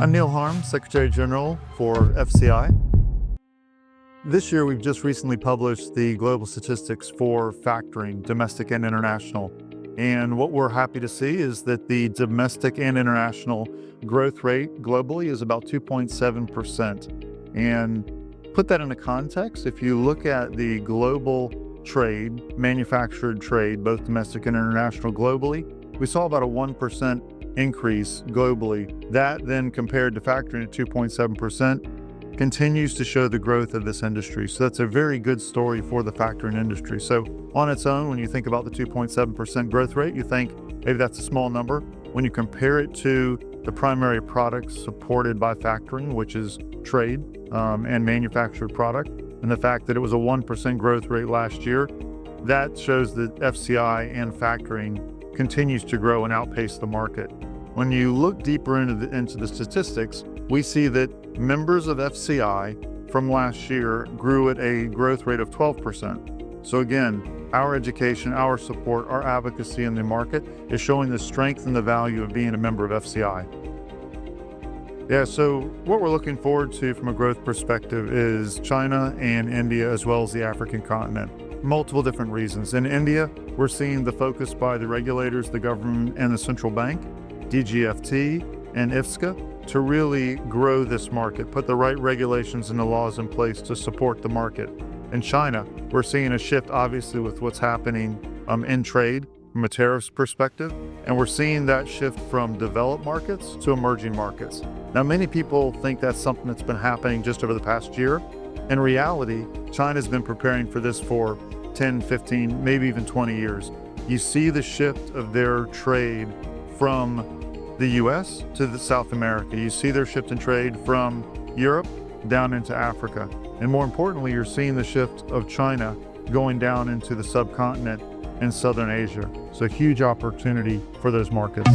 I'm Neal Harm, Secretary General for FCI. This year, we've just recently published the global statistics for factoring, domestic and international. And what we're happy to see is that the domestic and international growth rate globally is about 2.7%. And put that into context, if you look at the global trade, manufactured trade, both domestic and international globally, we saw about a 1% increase globally. That then compared to factoring at 2.7% continues to show the growth of this industry. So that's a very good story for the factoring industry. So on its own, when you think about the 2.7% growth rate, you think maybe that's a small number. When you compare it to the primary products supported by factoring, which is trade and manufactured product, and the fact that it was a 1% growth rate last year, that shows that FCI and factoring continues to grow and outpace the market. When you look deeper into the statistics, we see that members of FCI from last year grew at a growth rate of 12%. So again, our education, our support, our advocacy in the market is showing the strength and the value of being a member of FCI. Yeah, so what we're looking forward to from a growth perspective is China and India, as well as the African continent. Multiple different reasons. In India, we're seeing the focus by the regulators, the government, and the central bank, DGFT and IFSCA, to really grow this market, put the right regulations and the laws in place to support the market. In China, we're seeing a shift, obviously, with what's happening in trade from a tariffs perspective, and we're seeing that shift from developed markets to emerging markets. Now, many people think that's something that's been happening just over the past year. In reality, China's been preparing for this for 10, 15, maybe even 20 years. You see the shift of their trade from the US to the South America. You see their shift in trade from Europe down into Africa. And more importantly, you're seeing the shift of China going down into the subcontinent in Southern Asia. So huge opportunity for those markets.